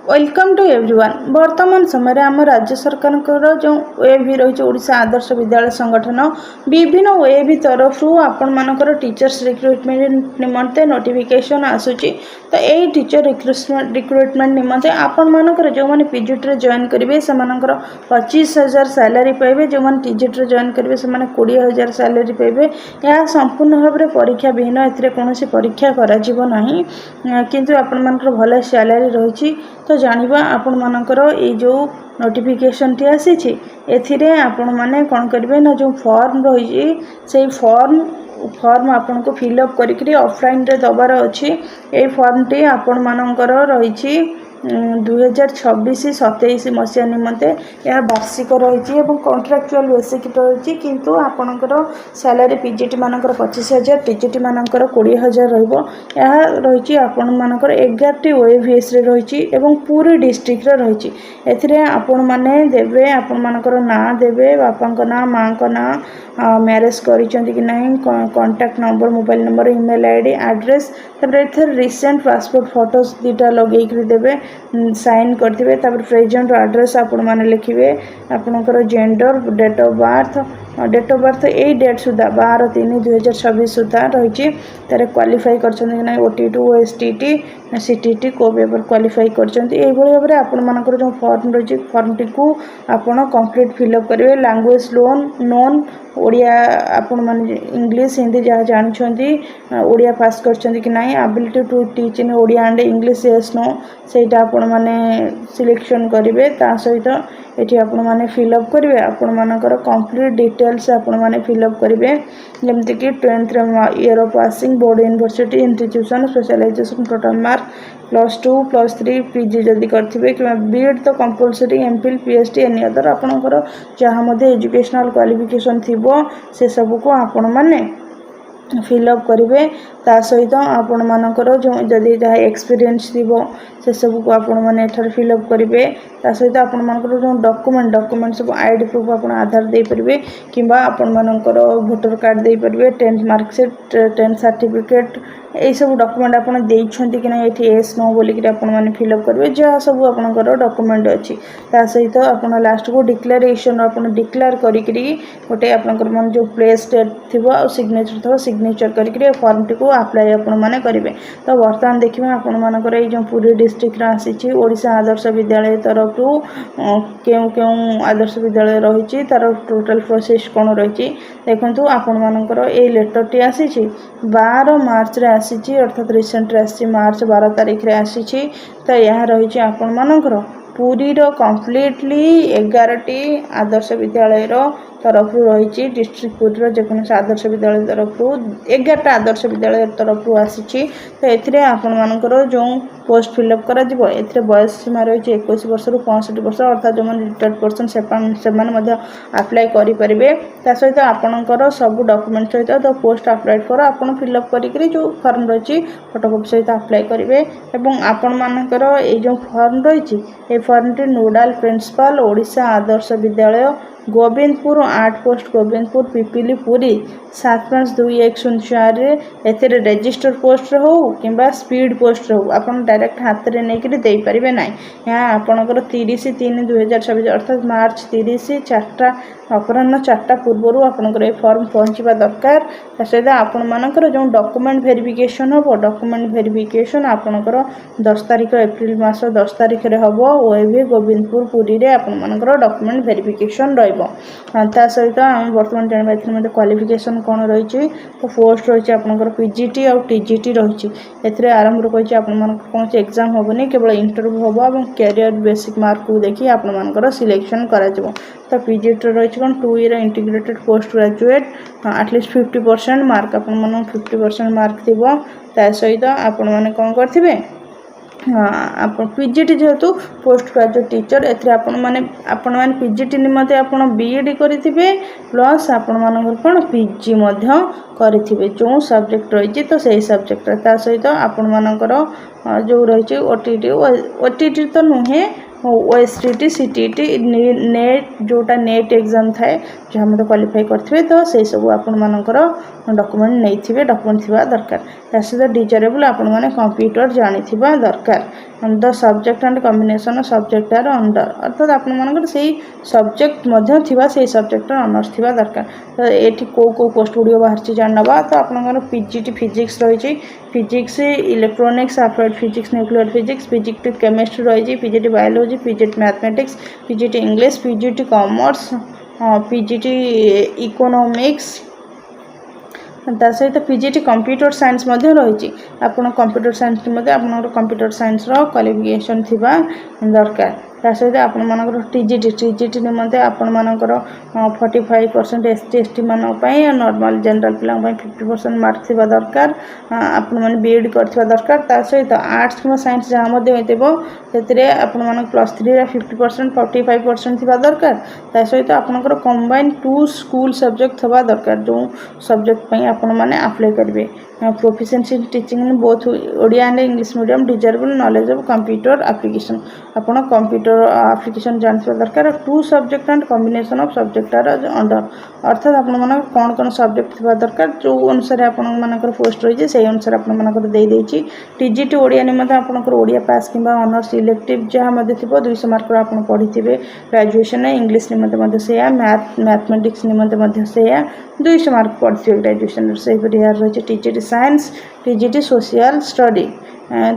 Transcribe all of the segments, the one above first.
Welcome to everyone. वर्तमान समय आम राज्य सरकार जो ओएबी रही ओडिशा आदर्श विद्यालय संगठन विभिन्न ओएबी तरफ आपण मानकर टीचर्स रिक्रुटमेंट निमंते नोटिफिकेशन आसूची। तो यही टीचर रिक्रुटमेंट निमंते आपण मानकर जो माने पीजीटी जॉइन करेंगे से 25,000 सैलरी पाइबे, जो माने टीजीटी जॉइन करेंगे से 20,000 सैलरी पाइबे। यह संपूर्ण भाव में परीक्षा विहीन, ए कौन परीक्षा करा किंतु आपण मानकर भल सैलरी रही। तो जानिबा आपण मानकर ये जो नोटिफिकेशन टी आसी एथिरे आपण माने कौन करेंगे ना, जो फॉर्म रही से फॉर्म आपन को फिलअप करी ऑफलाइन रे दबार अच्छी। ये फॉर्म टी आपण मानकर रही 2026-27 मसीहा निमंते यह वार्षिक रही कॉन्ट्रैक्चुअल बेसिक रही, किंतु आपणकर सैलरी पीजीटी मानकर 25,000, टीजीटी मानकर 20,000 रही। आपण मानकर 11टी ओएवीएस रे रही एवं पूरी डिस्ट्रिक्ट रही। एथिरे आपण माने देबे आपण मानकर ना देबे, बापा को ना, माँ को ना, मैरेज करिसेंती कि नहीं, contact number, mobile number, email ID, address, तब रिसेंट पासपोर्ट फोटोज दुटा लगे देवे, साइन करते, प्रेजेंट एड्रेस आपण माने लिखिबे, आपनकर जेंडर, डेट ऑफ बर्थ यही डेट सुधा 12/3/2026 सुधा रही। तार क्वालिफाई कर ओटीटी, ओएसटीटी, सीटीटी को पेपर क्वालिफाई कर भाव में आपण मानकर जो फॉर्म रही फॉर्म टी को आपण कंप्लीट फिलअप करेंगे। लैंग्वेज नोन ओडिया आपण माने इंग्लिश हिंदी जहाँ जानते ओडिया पास कर कि नहीं, ability to teach in Odia and English yes no सेटा आपण माने सिलेक्शन करेंगे। ता सहित ये आपण माने फिलअप करेंगे। आपण मानकर कंप्लीट डिटेल्स आपण माने फिलअप करेंगे, जमती कि 10th year of passing, board, university, institution, specialisation, total mark, +2 +3 PG जदि करथिबे कि बीएड तो compulsory, MPhil, PhD any other आपनकर जहाँ मध्य एजुकेशनल क्वालिफिकेशन थिबो से सब को आपण माने फिलअप करेंगे। ता सहित आपण मानकर जो जदि जहाँ एक्सपीरियंस थी से सब को आपण मैंने फिलअप करेंगे। ता सहित आपण मानकर जो डॉक्यूमेंट सब आईडी प्रूफ आप आधार दे पारे कि आपण मानकर वोटर कार्ड दे पारे, 10th मार्कशीट, 10th सर्टिफिकेट, यही सब डॉक्यूमेंट आपन देइछंती कि ना एठी एस नो बोलिक आपण माने फिलअप करेंगे। जहाँ सब आपनकर डॉक्यूमेंट अच्छी ता सहित आपण लास्ट को डिक्लेरेशन आपण डिक्लेयर करिकरी गोटे आपनकर मन जो प्लेस डेट थिबो आ सिग्नेचर थो सिग्नेचर करिकरी फॉर्म टी को अप्लाई आपण माने करेंगे। तो वर्तमान देखिए आपण मानकर ये जो पूरी डिस्ट्रिक्ट आसी ओडिशा आदर्श विद्यालय तरफ क्यों आदर्श विद्यालय रही तार टोटल प्रोसेस कौन रही देखु। आपण मानकर ये लेटर टी आसी 12 मार्च रे आसी, अर्थात रिसेंट आसी मार्च 12 तारीख रे आसी। तो यह रही आपण मानकर पूरी कम्प्लीटली 11टी आदर्श विद्यालय तरफ रही। डिस्ट्रिक्ट पूरी जेकोसी आदर्श विद्यालय तरफ 11टा आदर्श विद्यालय तरफ आसी। तो ये आपण मानकर जो पोस्ट फिलअप करा जिवो एथिरे बयस सीमा रही 21 वर्ष रु 65 वर्ष, अर्थात जो रिटायर्ड पर्सन से अप्लाई करेंगे। ता सहित आपणकर सब डॉक्यूमेंट सहित तो पोस्ट अप्लाई कर आपन फिलअप करी जो फॉर्म रही फोटोकॉपी सहित अप्लाई करेंगे। एवं आपण मानकर ये जो फॉर्म रही ये form T नोडाल principal Odisha Adarsh Vidyalaya Govindpur 8 post Govindpur Pipili Puri 752104 एथिरे रजिस्टर पोस्ट हो कि स्पीड पोस्ट हो आपन डायरेक्ट हाथ में नहीं दे पारे ना। यहाँ आपणकर 30/3/2026 अर्थात मार्च 30 4टा अपराह्न 4टा पूर्व आपणकर ये फॉर्म पहुँचवा दरकार। सहित आपण मानकर जो डॉक्यूमेंट वेरिफिकेशन हम डॉक्यूमेंट वेरिफिकेशन आपणकर 10 तारीख एप्रिल मास 10 तारीख रे हम ओएवी गोविंदपुर पुरी रे आपण मानकर डॉक्यूमेंट वेरिफिकेशन रहिबो। ता सहित आम बर्तमान जानबा एथि क्वालिफिकेशन कौन रही। तो पोस्ट रही आपनकर पीजीटी और टीजीटी रही। एथिरे आरंभ रही आपण कौन एग्जाम हेनी, केवल इंटरव्यू हम और कैरियर बेसिक मार्क को देखिए आपण मानकर सिलेक्शन करा। तो पीजीटी रही कौन 2 year integrated post graduate at least 50% mark आपण 50% मार्क थी। ता सहित आपण मैंने कौन करेंगे आप पीजीटी जेहेतु post graduate teacher a PGT निमते आप बीएड करेंगे प्लस आपण कौन पीजी करेंगे जो सब्जेक्ट रही। तो सही सब्जेक्ट ता सहित आपण मानकर जो रही ओटीटी तो नुहे OSTT CTT नेट जोटा नेट एग्जाम थाए जहाँ मत क्वालिफाई करेंगे तो से सब आपर डॉक्यूमेंट नहीं डॉक्यूमेंट थिबा दरकार या सहित डिजायरेबल आपण मैंने कंप्यूटर जानी दरकार the subject and combination of subject are under अर्थात आपण से सब्जेक्ट मध्य थिबा से सब्जेक्ट ऑनर्स थिबा दरकार तो ये को पोस्ट गुड़िक बाहर जानवा तो आप पीजीटी फिजिक्स रही physics electronics applied physics nuclear physics PGT chemistry रही PGT biology PGT mathematics PGT English PGT commerce PGT economics ता सहित पीजीटी कंप्यूटर साइंस रही आपन computer science computer science qualification थिबा दरकार ता सहित आपर टीजीटी निमंते आपण मानकर 45% ST ST मानी नॉर्मल जनरल पिला 50% मार्क थिबा दरकार आपण माने बीएड करथिबा दरकार ता सहित आर्ट्स कि साइंस जहाँ होइतेबो सेतिरे आपण माने +3 रे 50% 45% थिबा दरकार ता सहित आपनकर कंबाइन 2 स्कूल सब्जेक्ट थिबा दरकार जो सब्जेक्ट पई आपण माने अप्लाई करबे proficiency in teaching in both Odia and English medium desirable knowledge of computer application आपण कंप्यूटर एप्लीकेशन जानथिबा दरकार 2 subject and combination of subject are under अर्थात आपण माने कोन कोन सब्जेक्ट थिबा दरकार जो अनुसार आपण मानकर पोस्ट रही से अनुसार आपण मानकर दे देछि टीजीटी ओडिया निमते आपनकर ओडिया पास किबा ऑनर्स इलेक्टिव जहाँ मध्ये थिबो 200 मार्क आपण पढिथिबे ग्रेजुएशन इंग्लिश निमते मध्ये से मैथमेटिक्स निमते मध्ये से 200 मार्क पढिथिबे ग्रेजुएशन से परिहार रही TGT science TGT social study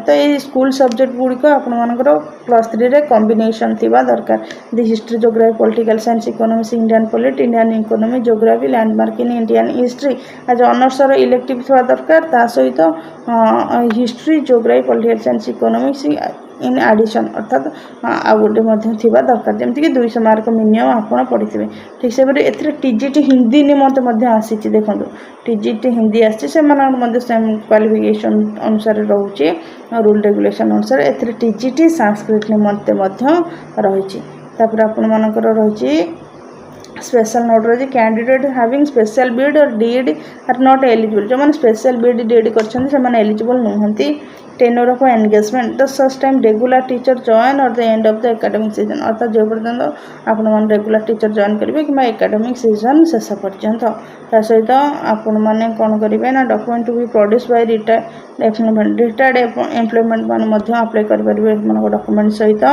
तो ये स्कूल सब्जेक्ट गुड़िक आपर +3 रे कॉम्बिनेशन थिबा दरकार the history geography political science economics Indian polity Indian economy geography landmark in Indian history आज ऑनर्स इलेक्टिव थिबा दरकार ता सहित history geography political science economics in addition अर्थात आ गोटे थिबा दरकार जमती कि 200 मार्क मिनिमम आपण पढ़ी ठीक से ए टीजीटी हिंदी निमंते आसी देखो टीजीटी हिंदी आसी से सेम क्वालिफिकेशन अनुसार रोचे रूल रेगुलेशन अनुसार ए टीजीटी संस्कृत निमंते रही आपण मानकर रही स्पेशल नोट रही कैंडिडेट हैविंग स्पेशल बीड और डीड आर नॉट एलिजिबल जो मैंने स्पेशल बीड डीड कर एलिजिबल नुहंती tenure of engagement the such time regular teacher join और the end of the academic season अर्थात जो पर्यंत आपण मैंने रेगुलर टीचर जॉइन करेंगे कि एकेडमिक सीजन शेष पर्यंत ता सहित आपण मैंने कौन करेंगे ना document to be produce by retired employment मैंने अप्लाई करेंगे डॉक्यूमेंट सहित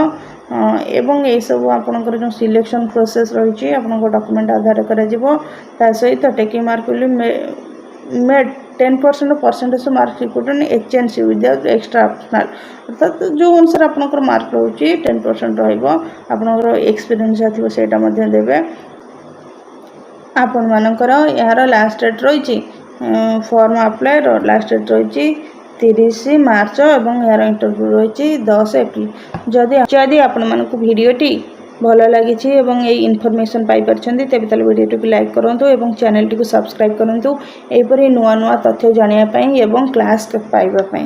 एवं ये सब आपंकर जो सिलेक्शन प्रोसेस रही डॉक्यूमेंट आधार कर सहित taking mark made 10% percentage mark equal HNC without extra optional अर्थात जो अनुसार आपंकर मार्क रोचे 10% रहा एक्सपीरियंस थी से देवे आपण मानकर यार लास्ट डेट रही फॉर्म अप्लाई लास्ट डेट रही 30 मार्च और यार इंटरव्यू रही 10 एप्रिल जदि आपण मानक वीडियोटी भल लगी ये इनफॉरमेशन पाई तेज तेल वीडियो को लाइक करूँ और चैनल टी सब्सक्राइब करूँ यहपरी नुआ नुआ तथ्य जानापी और क्लास पाइबापी।